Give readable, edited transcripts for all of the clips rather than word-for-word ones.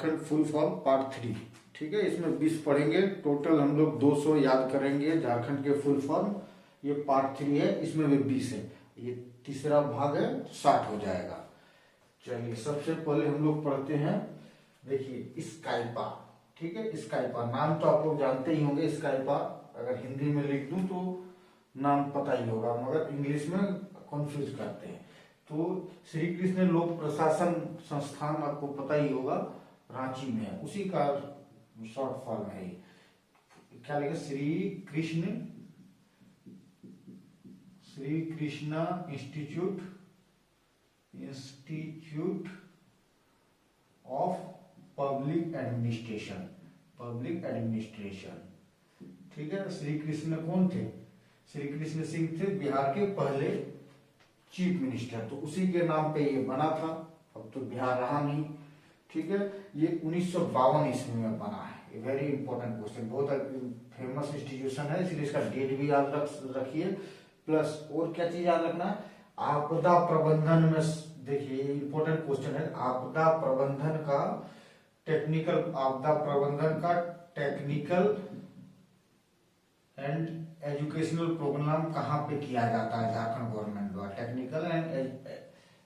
Jharkhand full form part 3। ठीक है, इसमें 20 पढ़ेंगे, टोटल हम लोग 200 याद करेंगे झारखंड के फुल फॉर्म। ये पार्ट 3 है, इसमें भी 20 है, ये तीसरा भाग है, 60 हो जाएगा। चलिए सबसे पहले हम लोग पढ़ते हैं, देखिए स्काइपा। ठीक है, स्काइपा नाम तो आप लोग जानते ही होंगे। स्काइपा अगर हिंदी में लिख दूं तो नाम पता ही होगा, मगर इंग्लिश में कंफ्यूज करते हैं। तो श्री कृष्ण लोक प्रशासन संस्थान आपको पता ही होगा, रांची में है, उसी का शॉर्ट फॉर्म है। क्या लिखा, Shri Krishna institute of public administration. ठीक है, श्री कृष्ण कौन थे? श्री कृष्ण सिंह थे, बिहार के पहले चीफ मिनिस्टर, तो उसी के नाम पे ये बना था। अब तो बिहार रहा नहीं। ठीक है, ये 1952 ईस्वी में बना है। वेरी इंपॉर्टेंट क्वेश्चन, बहुत फेमस इंस्टीट्यूशन है, इसलिए इसका डेट भी याद रखिए। प्लस और क्या चीज याद रखना है, आपदा प्रबंधन में, देखिए इंपॉर्टेंट क्वेश्चन है, आपदा प्रबंधन का टेक्निकल एंड एजुकेशनल प्रोग्राम कहाँ पे किया जाता है झारखंड गवर्नमेंट द्वारा, टेक्निकल एंड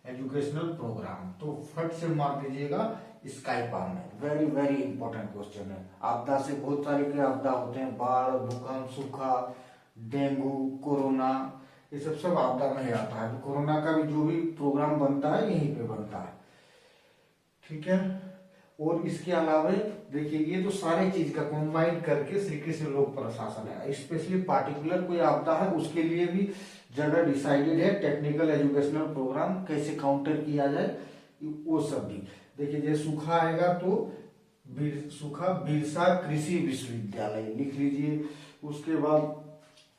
एजुकेशनल प्रोग्राम। तो फट से मार दीजिएगा स्काइपा में। वेरी वेरी इंपॉर्टेंट क्वेश्चन है। आपदा से बहुत सारे के आपदा होते हैं, बाढ़, भूकंप, सूखा, डेंगू, कोरोना, ये सब आपदा में ही आता है। कोरोना का भी जो भी प्रोग्राम बनता है यहीं पे बनता है। ठीक है, और इसके अलावा देखिए ये तो सारे चीज का कंबाइन करके श्री कृष्ण लोक प्रशासन है। स्पेशली पार्टिकुलर कोई आपदा है उसके लिए भी जगह डिसाइडेड है, टेक्निकल एजुकेशनल प्रोग्राम कैसे काउंटर किया जाए वो सब भी। देखिए जैसे सूखा आएगा तो सूखा बिरसा कृषि विश्वविद्यालय लिख लीजिए। उसके बाद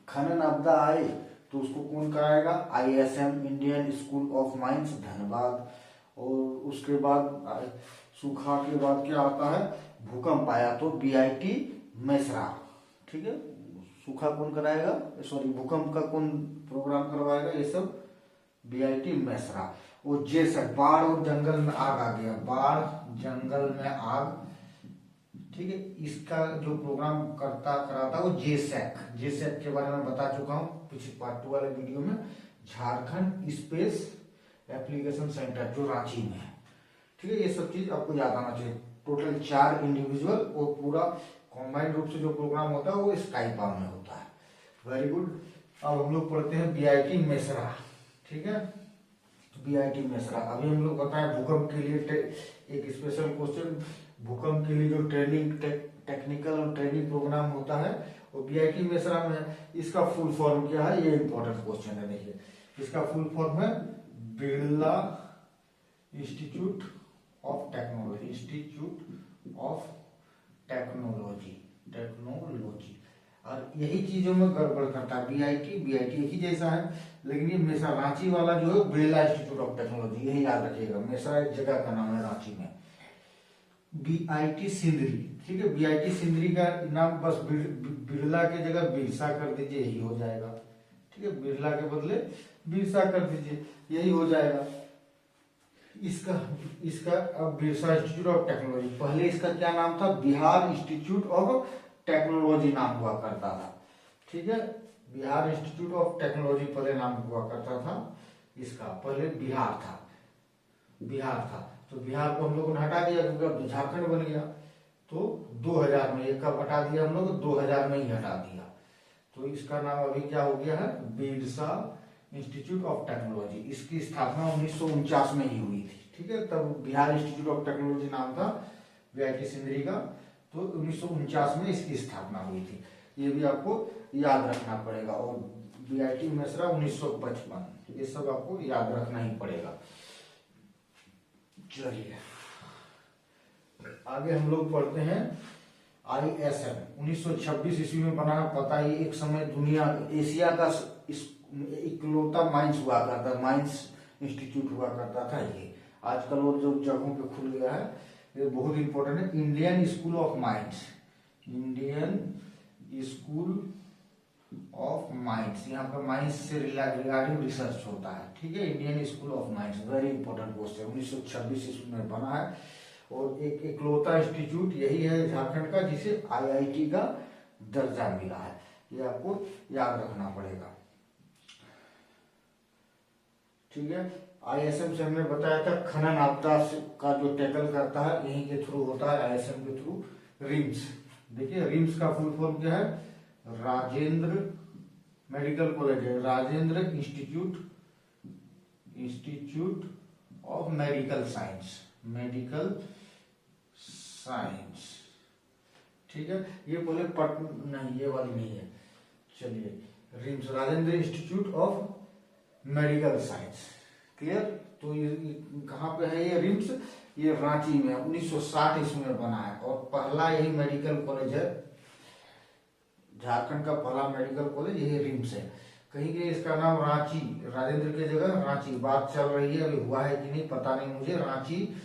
खनन आपदा आए तो उसको कौन कराएगा, ISM Indian school of mines Dhanbad. और उसके बाद सूखा के बाद क्या आता है, भूकंप आया तो BIT मेसरा। ठीक है, सूखा कौन कराएगा, सॉरी भूकंप का कौन प्रोग्राम करवाएगा, ये सब BIT मेसरा। और जेसक, बाढ़ और जंगल में आग आ गया, बाढ़ जंगल में आग। ठीक है, इसका जो प्रोग्राम कराता वो जेसैक के बारे में बता चुका हूँ पिछले पार्ट 2 वाले वीडियो में। झारखंड स्पेस एप्लीकेशन सेंटर जो रांची में है। ठीक है, ये सब चीज आपको याद आना चाहिए। टोटल 4 इंडिविजुअल और पूरा कॉम्बाइंड रूप से जो प्रोग्राम होता है वो स्काइपा में होता है। Very good. अब हम लोग पढ़ते हैं BIT मेसरा। ठीक है, BIT मेसरा। अभी हम लोग बताएं भूकंप के लिए एक स्पेशल क्वेश्चन, भूकंप के लिए जो टेक्निकल और ट्रेनिंग प्रोग्राम होता है वो BIT मेसरा में। इसका फुल फॉर्म क्या है, ये इंपॉर्टेंट क्वेश्चन है। देखिए इसका फुल फॉर्म है बिरला इंस्टीट्यूट ऑफ टेक्नोलॉजी। और यही चीजों में गड़बड़ करता है। BIT एक ही जैसा है, लेकिन ये मेसरा रांची वाला जो है बिरला इंस्टीट्यूट ऑफ टेक्नोलॉजी, यही याद रखिएगा। मेसरा एक जगह का नाम है रांची में। BIT सिंदरी। ठीक है, BIT सिंदरी का नाम बस बिरला के जगह बिरसा कर दीजिए, यही हो जाएगा। ठीक है, बिरला के बदले बिरसा कर दीजिए, यही हो जाएगा। इसका अब बिरसा इंस्टीट्यूट ऑफ टेक्नोलॉजी, पहले इसका क्या नाम था, बिहार इंस्टीट्यूट ऑफ टेक्नोलॉजी नाम हुआ करता था। ठीक है, बिहार इंस्टीट्यूट ऑफ टेक्नोलॉजी पहले नाम हुआ करता था इसका, पहले बिहार था। तो बिहार को हम लोगों ने हटा दिया क्योंकि झारखंड बन गया। तो 2000 में, ये कब हटा दिया हम लोग, 2000 में ही हटा दिया। तो इसका नाम अभी क्या हो गया है, बिरसा इंस्टीट्यूट ऑफ टेक्नोलॉजी। इसकी स्थापना 1949 में ही हुई थी। ठीक है, तब बिहार इंस्टीट्यूट ऑफ टेक्नोलॉजी नाम था BIT सिंदरी का। तो 1949 में इसकी स्थापना हुई थी, ये भी आपको याद रखना पड़ेगा। और BIT मेसरा 1955, ये सब आपको याद रखना ही पड़ेगा। चलिए आगे हम लोग पढ़ते हैं ISM 1926 ईस्वी में बना। पता ही एक समय एशिया का इकलौता माइंस हुआ करता, माइंस इंस्टीट्यूट हुआ करता था ये। आजकल और जो जगहों पे खुल गया है, ये बहुत इंपॉर्टेंट है। इंडियन स्कूल ऑफ माइंस, यहाँ पर माइंस से रिगार्डिंग रिसर्च होता है। ठीक है, Indian school of mines, very important post है, 1926 ईस्वी में बना है। और एक इकलौता इंस्टीट्यूट यही है झारखंड का जिसे आईआईटी का दर्जा मिला है। ये आपको याद रखना पड़ेगा, ठीक है। आईएसएम से हमने बताया था खनन आपदा का जो टैकल करता है यहीं के थ्रू होता है, आईएसएम के थ्रू। रिम्स, देखिए रिम्स का फुल फॉर्म क्या है, राजेंद्र मेडिकल कॉलेज है, Rajendra institute of medical science, medical science, ठीक है। ये बोले नहीं, ये वाली नहीं है, चलिए RIMS Rajendra institute of medical science, clear. तो ये कहाँ पे है ये रिम्स, ये रांची में 1960 ईस्वी में बना है और पहला यही मेडिकल कॉलेज है, झारखंड का पहला मेडिकल कॉलेज यही रिम्स है। कहीं के इसका नाम रांची, राजेंद्र की जगह रांची, बात चल रही है, अभी हुआ है कि नहीं पता नहीं मुझे। रांची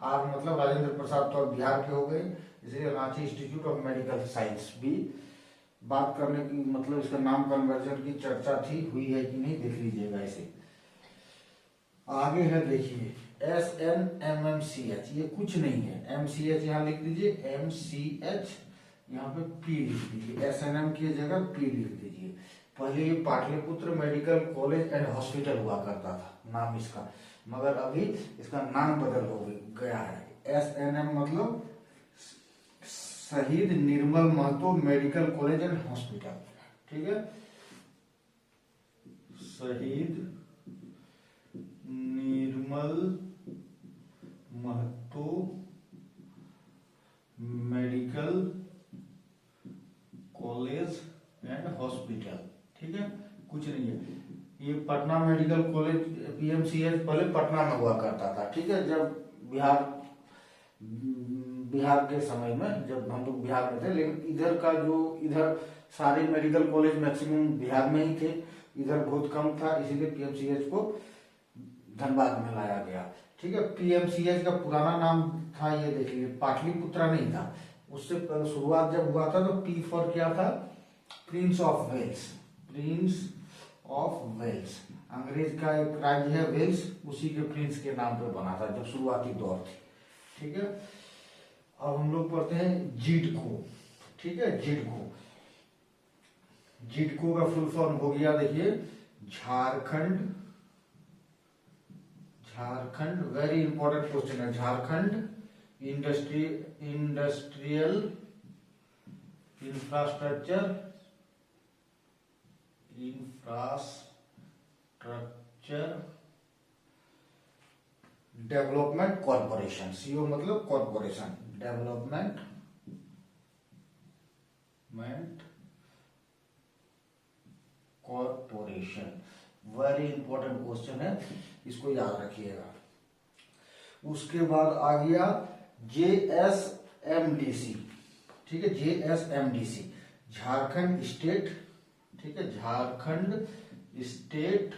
आज मतलब राजेंद्र प्रसाद तो बिहार के हो गए, इसलिए Ranchi institute of medical science भी बात करने की, मतलब इसका नाम कन्वर्जन की चर्चा थी, हुई है कि नहीं देख लीजिएगा इसे। आगे है देखिए SNMMCH, ये कुछ नहीं है, MCH यहाँ लिख दीजिए, MCH यहाँ पे P लिख दीजिए, SNM की जगह P लिख दीजिए। पहले ये Pataliputra medical college and hospital हुआ करता था नाम इसका, मगर अभी इसका नाम बदल हो गया है। SNM मतलब Shaheed Nirmal Mahato medical college and hospital, ठीक है। Shaheed Nirmal Mahato medical college and hospital, ठीक है, कुछ नहीं है। ये पटना मेडिकल कॉलेज PMCH पहले पटना में हुआ करता था, ठीक है। जब बिहार के समय में, जब हम लोग बिहार में थे, लेकिन इधर का जो इधर सारे मेडिकल कॉलेज मैक्सिमम बिहार में ही थे, इधर बहुत कम था, इसीलिए PMCH को धनबाद में लाया गया, ठीक है। PMCH का पुराना नाम था, ये देखिए पाटलिपुत्रा नहीं था, उससे शुरुआत जब हुआ था तो P फॉर क्या था, prince of Wales, prince of Wales, अंग्रेज का एक राज्य है वेल्स, उसी के प्रिंस के नाम पे बना था जब शुरुआती दौर थी, ठीक है। अब हम लोग पढ़ते हैं जीडको, ठीक है। जीडको का फुल फॉर्म हो गया, देखिए झारखंड, वेरी इंपॉर्टेंट क्वेश्चन है, Jharkhand industrial infrastructure development corporation, CO मतलब corporation, development corporation, very important question है, इसको याद रखिएगा। उसके बाद आ गया JSMDC, ठीक है, JSMDC झारखंड स्टेट, ठीक है, झारखंड स्टेट,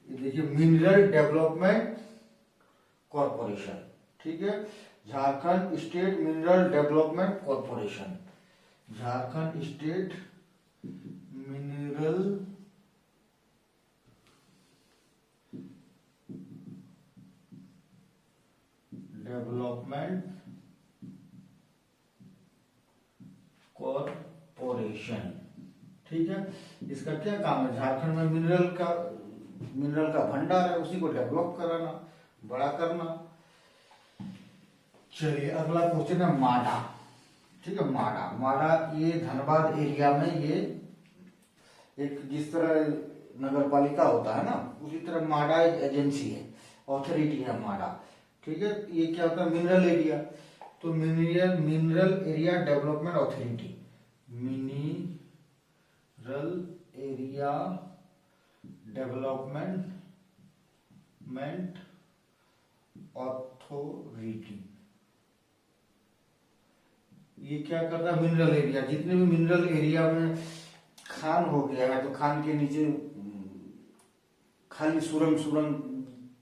देखिए मिनरल डेवलपमेंट कॉर्पोरेशन, ठीक है, Jharkhand state mineral development corporation, Jharkhand state mineral development corporation, ठीक है। इसका क्या काम है, झारखंड में मिनरल का भंडार है, उसी को डेवलप कराना, बड़ा करना। चलिए अगला क्वेश्चन है माडा, ठीक है। माडा ये धनबाद एरिया में, ये एक जिस तरह नगर पालिका होता है ना, उसी तरह माडा एक एजेंसी है, ऑथोरिटी है माडा, ठीक है। ये क्या होता है, मिनरल एरिया, तो mineral area development authority, mineral area development authority, ये क्या करता है, मिनरल एरिया, जितने भी मिनरल एरिया में खान हो गया है तो खान के नीचे खाली सुरंग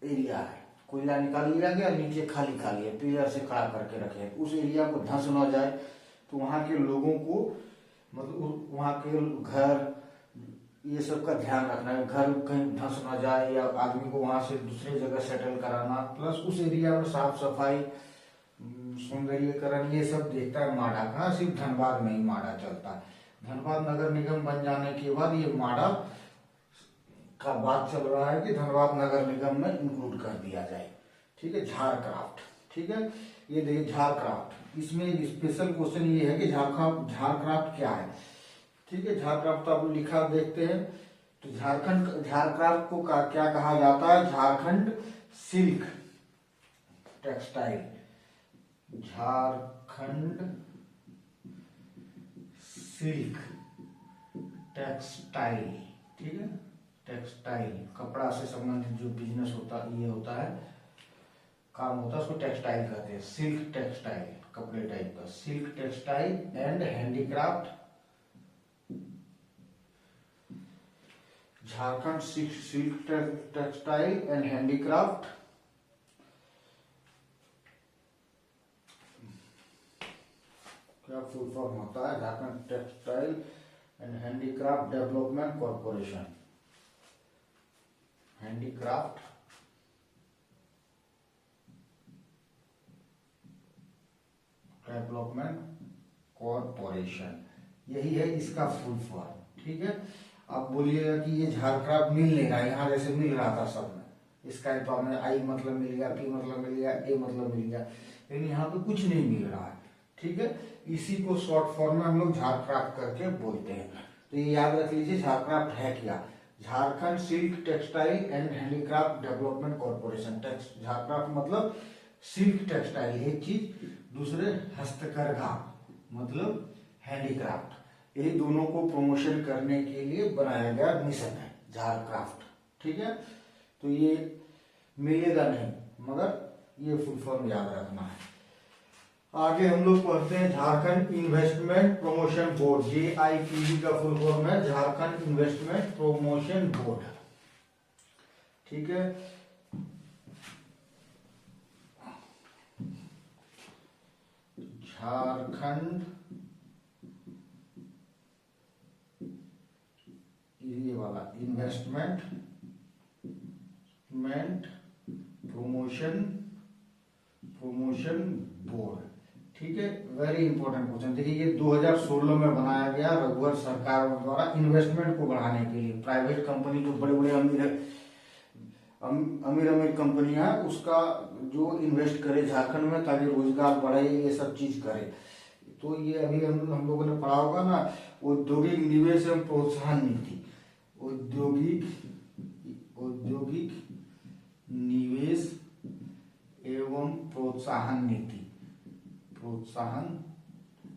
एरिया है, कोयला निकाल लिया गया, नीचे खाली है, पिलर से खड़ा करके रखे, उस एरिया को धंस न जाए, तो वहां के लोगों को, मतलब वहां के घर ये सब का ध्यान रखना है, घर कहीं धंस ना जाए या आदमी को वहां से दूसरे जगह सेटल कराना, प्लस उस एरिया में साफ सफाई, सौंदर्यीकरण, ये सब देखता है माडा का। सिर्फ धनबाद में ही माडा चलता है। धनबाद नगर निगम बन जाने के बाद ये माडा का बात चल रहा है कि धनबाद नगर निगम में इंक्लूड कर दिया जाए। ठीक है, झारक्राफ्ट। ठीक है, ये देखिए झारक्राफ्ट, इसमें स्पेशल क्वेश्चन ये है कि झारक्राफ्ट क्या है। ठीक है, झारक्राफ्ट आप लिखा देखते हैं तो झारक्राफ्ट को क्या कहा जाता है? Jharkhand silk textile, Jharkhand silk textile. ठीक है, टेक्सटाइल कपड़ा से संबंधित जो बिजनेस होता ये होता है, काम होता है, उसको टेक्सटाइल कहते हैं। सिल्क टेक्सटाइल कपड़े टाइप का, silk textile and handicraft, Jharkhand silk textile and handicraft. क्या फुल फॉर्म होता है? Jharkhand textile and handicraft development corporation, handicraft development corporation, यही है इसका फुल फॉर्म। ठीक है, आप बोलिएगा कि ये झारक्राफ्ट मिल नहीं रहा, यहाँ जैसे मिल रहा था सब में, इसका तो हमें आई मतलब मिल गया, पी मतलब मिल गया, ए मतलब मिल गया, लेकिन यहाँ पे कुछ नहीं मिल रहा है। ठीक है, इसी को शॉर्ट फॉर्म में हम लोग झारक्राफ्ट करके बोलते हैं। तो ये याद रख लीजिए, झारक्राफ्ट है क्या? Jharkhand silk textile and handicraft development corporation. Jharcraft मतलब सिल्क टेक्सटाइल एक चीज, दूसरे हस्तकरघा मतलब हैंडीक्राफ्ट, ये दोनों को प्रमोशन करने के लिए बनाया गया मिशन है झारक्राफ्ट। ठीक है, तो ये मिलेगा नहीं, मगर ये फुल फॉर्म याद रखना है। आगे हम लोग पढ़ते हैं Jharkhand investment promotion board, JIPB का फुल फॉर्म है झारखंड इन्वेस्टमेंट प्रमोशन बोर्ड। ठीक है, झारखंड, ये वाला इन्वेस्टमेंट प्रमोशन बोर्ड। ठीक है, वेरी इंपॉर्टेंट क्वेश्चन। देखिए ये 2016 में बनाया गया रघुवर सरकार द्वारा इन्वेस्टमेंट को बढ़ाने के लिए। प्राइवेट कंपनी जो बड़े बड़े अमीर कंपनियां, उसका जो इन्वेस्ट करे झारखंड में ताकि रोजगार बढ़े, ये सब चीज करे। तो ये अभी हम लोगों ने पढ़ा होगा ना, औद्योगिक निवेश एवं प्रोत्साहन नीति, औद्योगिक निवेश एवं प्रोत्साहन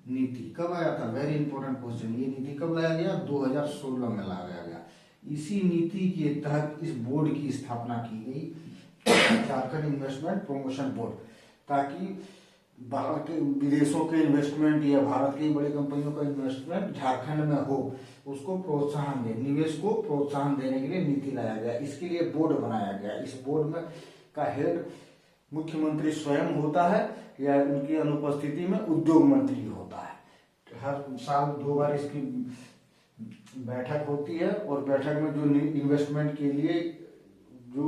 नीति कब आया था? Very important question. ये नीति कब लाया गया? 2016 में लाया गया। इसी नीति के तहत इस बोर्ड की स्थापना की गई, झारखंड इन्वेस्टमेंट प्रमोशन बोर्ड, ताकि बाहर के विदेशों के इन्वेस्टमेंट या भारत की बड़ी कंपनियों का इन्वेस्टमेंट झारखंड में हो, उसको प्रोत्साहन दे, निवेश को प्रोत्साहन देने के लिए नीति लाया गया। इसके लिए बोर्ड बनाया गया। इस बोर्ड में का हेड मुख्यमंत्री स्वयं होता है या उनकी अनुपस्थिति में उद्योग मंत्री होता है। हर साल 2 बार इसकी बैठक होती है और बैठक में जो इन्वेस्टमेंट के लिए जो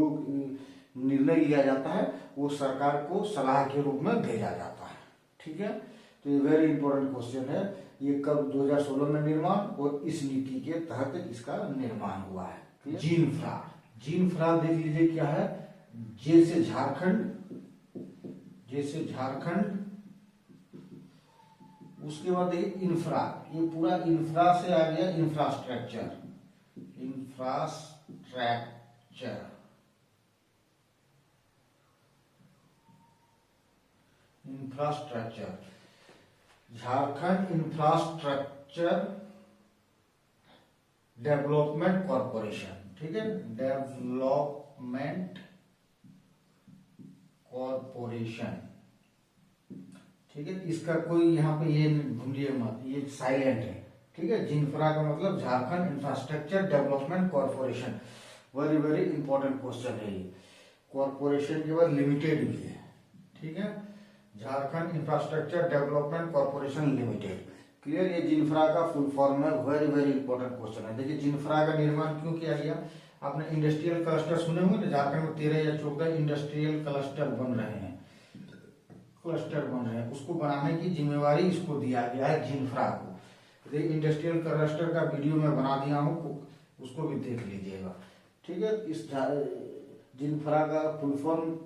निर्णय लिया जाता है वो सरकार को सलाह के रूप में भेजा जाता है। ठीक है, तो ये वेरी इंपॉर्टेंट क्वेश्चन है। ये कब? 2016 में निर्माण, और इस नीति के तहत इसका निर्माण हुआ है। जीनफ्रा देख लीजिए क्या है। जैसे झारखंड, उसके बाद देखिए इंफ्रा, ये पूरा इंफ्रा से आ गया infrastructure. Jharkhand infrastructure development corporation. ठीक है, डेवलपमेंट कॉर्पोरेशन। ठीक है, इसका कोई यहाँ पे ये भूलिए मत, ये साइलेंट है। ठीक है, जिनफ्रा का मतलब Jharkhand infrastructure development corporation. Very very important question है ये। कॉर्पोरेशन के बाद लिमिटेड भी है। ठीक है, Jharkhand infrastructure development corporation limited. Clear. ये जिनफ्रा का फुल फॉर्म है, वेरी वेरी इंपॉर्टेंट क्वेश्चन है। देखिए जिनफ्रा का निर्माण क्यों किया गया, आपने इंडस्ट्रियल क्लस्टर सुने होंगे ना, झारखंड में 13 या 14 इंडस्ट्रियल क्लस्टर बन रहे हैं, उसको बनाने की जिम्मेवारी इसको दिया गया है जिनफ्रा को। इंडस्ट्रियल क्लस्टर का वीडियो मैं बना दिया हूँ, उसको भी देख लीजिएगा, ठीक है। इस जिनफ्रा का फुल फॉर्म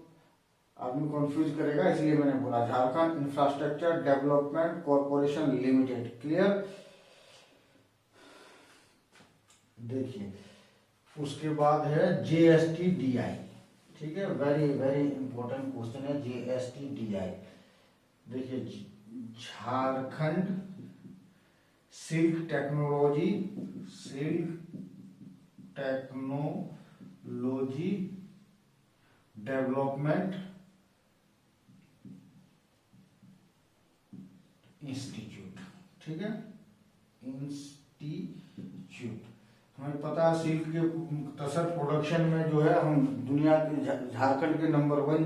आदमी कंफ्यूज करेगा, इसलिए मैंने बोला Jharkhand infrastructure development corporation limited, clear. देखिए उसके बाद है JSTDI, ठीक है, वेरी वेरी इंपॉर्टेंट क्वेश्चन है JSTDI। देखिए Jharkhand silk technology development institute, ठीक है, इंस्टीट्यूट। हमें पता है सिल्क के तसर प्रोडक्शन में जो है हम दुनिया के झारखंड के नंबर 1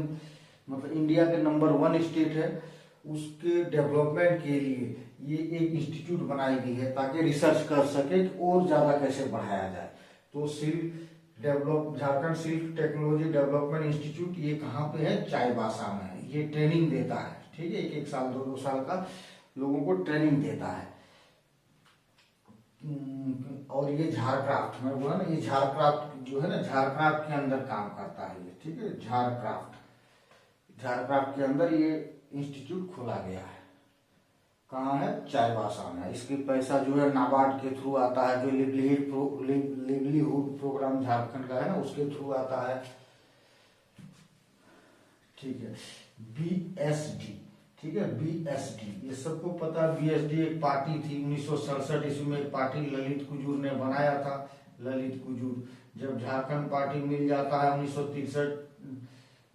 मतलब इंडिया के नंबर 1 स्टेट है। उसके डेवलपमेंट के लिए ये एक इंस्टीट्यूट बनाई गई है ताकि रिसर्च कर सके कि और ज़्यादा कैसे बढ़ाया जाए। तो Jharkhand silk technology development institute ये कहाँ पे है, चाईबासा में है। ये ट्रेनिंग देता है, ठीक है, 1-1 साल 2-2 साल का लोगों को ट्रेनिंग देता है। और ये झारक्राफ्ट, मैं बोला ना, ये झारक्राफ्ट जो है ना, झारक्राफ्ट के अंदर काम करता है ये, ठीक है। झारक्राफ्ट के अंदर ये इंस्टीट्यूट खोला गया है। कहाँ है, चाईबासा में। इसके पैसा जो है नाबार्ड के थ्रू आता है, जो लिवलीहुड प्रोग्राम झारखंड का है ना, उसके थ्रू आता है, ठीक है। BSD, ठीक है, BSD ये सबको पता है। BSD एक पार्टी थी 1967 ईस्वी में, एक पार्टी ललित कुजूर ने बनाया था। ललित कुजूर, जब झारखंड पार्टी मिल जाता है 1963,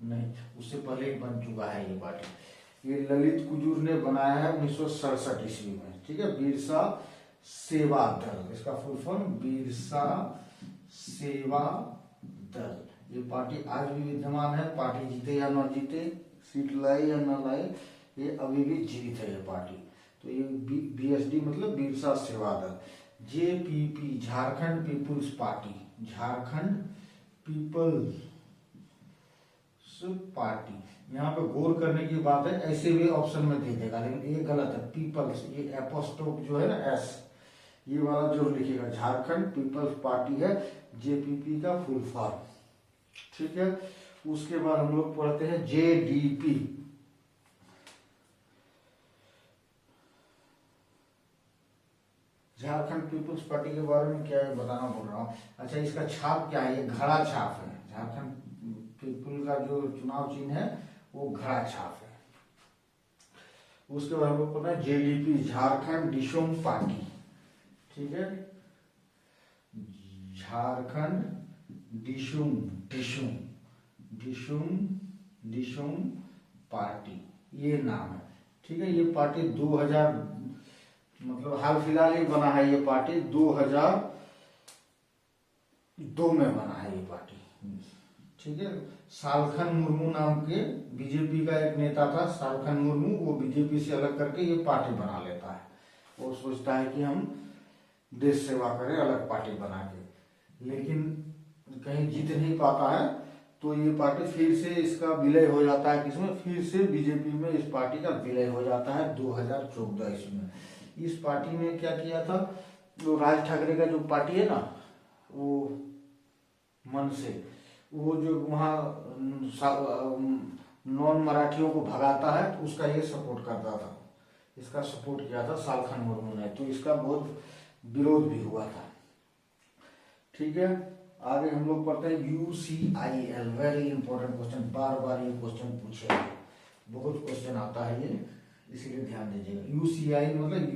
नहीं उससे पहले ही बन चुका है ये पार्टी। ये ललित कुजूर ने बनाया है 1967 ईस्वी में, ठीक है। बिरसा सेवा दल, इसका फुल फॉर्म बिरसा सेवा दल। ये पार्टी आज भी विद्यमान है, पार्टी जीते या न जीते, सीट लाए या न लाए, ये अभी भी जीवित है ये पार्टी। तो ये BSD मतलब Birsa Seva Dal. JPP Jharkhand people's party, Jharkhand people's party. यहाँ पे गौर करने की बात है, ऐसे भी ऑप्शन में दे देगा लेकिन ये गलत है। पीपल्स, ये एपोस्ट्रोफ जो है ना S, ये वाला जो लिखेगा, झारखंड पीपल्स पार्टी है JPP का फुल फॉर्म, ठीक है। उसके बाद हम लोग पढ़ते हैं JDP, झारखंड पीपुल्स पार्टी के बारे में क्या बताना बोल रहा हूँ। अच्छा, इसका छाप क्या है, ये घड़ा छाप है। झारखंड पीपुल का जो चुनाव चिन्ह है वो घड़ा छाप है। उसके बाद हम लोग पता है JDP झारखंड डिशोम पार्टी, ठीक है, झारखंड डिशोम पार्टी, ये नाम है, ठीक है। ये पार्टी 2000 मतलब हाल फिलहाल ही बना है। ये पार्टी 2002 में बना है ये पार्टी, ठीक है। सालखन मुर्मू नाम के बीजेपी का एक नेता था, सालखन मुर्मू, वो बीजेपी से अलग करके ये पार्टी बना लेता है और सोचता है कि हम देश सेवा करें अलग पार्टी बना के, लेकिन कहीं जीत नहीं पाता है। तो ये पार्टी फिर से इसका विलय हो जाता है, किसमें, फिर से बीजेपी में इस पार्टी का विलय हो जाता है 2014 ईस्वी में। इस पार्टी ने क्या किया था, जो राज ठाकरे का जो पार्टी है ना, वो मन से, वो जो वहाँ नॉन मराठियों को भगाता है, तो उसका ये सपोर्ट करता था, इसका सपोर्ट किया था सालखन मुर्मू ने। तो इसका बहुत विरोध भी हुआ था, ठीक है। आगे हम लोग पढ़ते हैं UCIL, वेरी इंपॉर्टेंट क्वेश्चन, बार बार ये क्वेश्चन पूछेगा, बहुत क्वेश्चन आता है ये, इसीलिए ध्यान दीजिएगा। UCI मतलब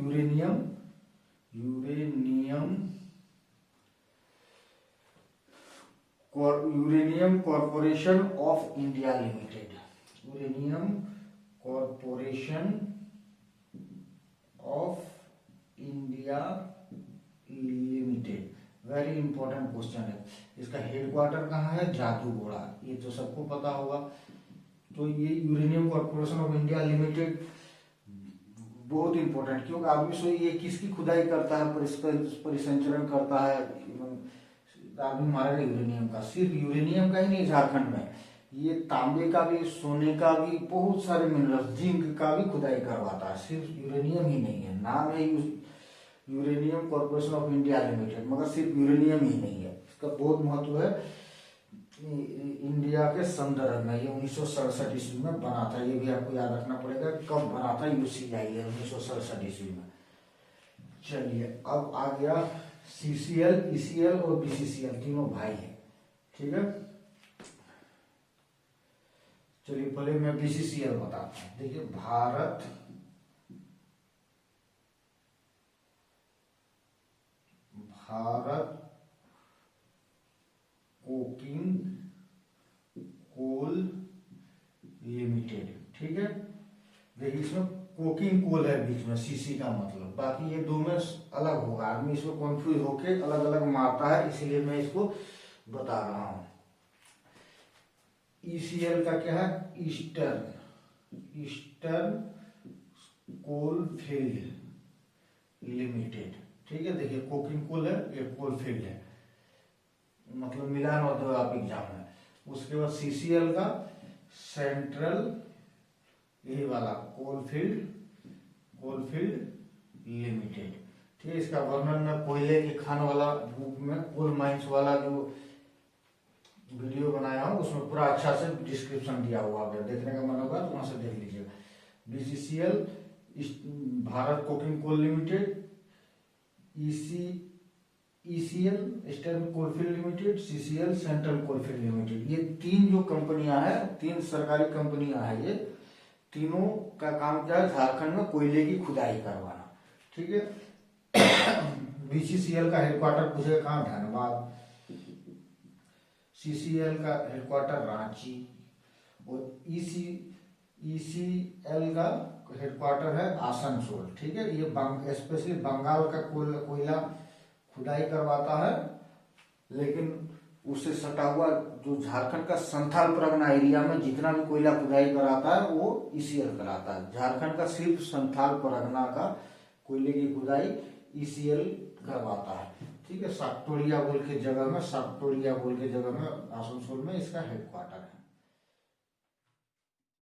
uranium corporation of India limited, uranium corporation of India limited, very important question है। इसका हेडक्वार्टर कहाँ है, जादूगोड़ा, ये तो सबको पता होगा। तो ये uranium corporation of India limited बहुत इंपॉर्टेंट, क्योंकि आदमी सो ये किसकी खुदाई करता है, परिसंचरण करता है आदमी मारेगा यूरेनियम का। सिर्फ यूरेनियम का ही नहीं, झारखंड में ये तांबे का भी, सोने का भी, बहुत सारे मिनरल्स, जिंक का भी खुदाई करवाता है। सिर्फ यूरेनियम ही नहीं है, नाम है uranium corporation of India limited, मगर सिर्फ यूरेनियम ही नहीं है। इसका बहुत महत्व है इंडिया के संदर्भ में। ये 1967 ईस्वी में बना था, ये भी आपको याद रखना पड़ेगा कब बना था, यूसीआई 1967 ईस्वी में। चलिए अब आ गया CCL, ECL और BCCL, तीनों भाई हैं, ठीक है। चलिए पहले मैं BCCL बताता हूँ। देखिए भारत कोकिंग कोल लिमिटेड, ठीक है। देखिए इसमें कोकिंग कोल है बीच में, CC का मतलब, बाकी ये दो में अलग होगा, आदमी इसमें कंफ्यूज होके अलग अलग मारता है, इसलिए मैं इसको बता रहा हूं। ECL का क्या है, ईस्टर्न कोल फील्ड लिमिटेड, ठीक है। देखिए कोकिंग कोल है, ये कोल फील्ड है, मतलब मिलान औद्योगिक जाम है। उसके बाद CCL का सेंट्रल, यही वाला कोलफील्ड लिमिटेड, ठीक है। इसका वर्णन में कोयले की खान वाला बुक में, कोल माइंस वाला जो वीडियो बनाया हूँ उसमें पूरा अच्छा से डिस्क्रिप्शन दिया हुआ है, देखने का मन होगा तो वहां से देख लीजिएगा। BCCL Bharat coking coal limited, ECL eastern coalfield limited, CCL central coalfield limited, ये तीन जो कंपनियां हैं, तीन सरकारी कंपनियां हैं, ये तीनों का काम क्या है, झारखंड में कोयले की खुदाई करवाना, ठीक है। BCCL का हेडक्वार्टर पूछेगा कहाँ, धनबाद। CCL का हेडक्वार्टर रांची, और ECL का हेडक्वार्टर है आसनसोल, ठीक है। ये स्पेशली बंगाल का कोयला खुदाई करवाता है, लेकिन उससे सटा हुआ जो झारखंड का संथाल परगना एरिया में जितना भी कोयला खुदाई कराता है वो ECL कराता है। झारखंड का सिर्फ संथाल परगना का कोयले की खुदाई ECL करवाता है, ठीक है। साकटोरिया बोल के जगह में आसनसोल में इसका हेडक्वार्टर है।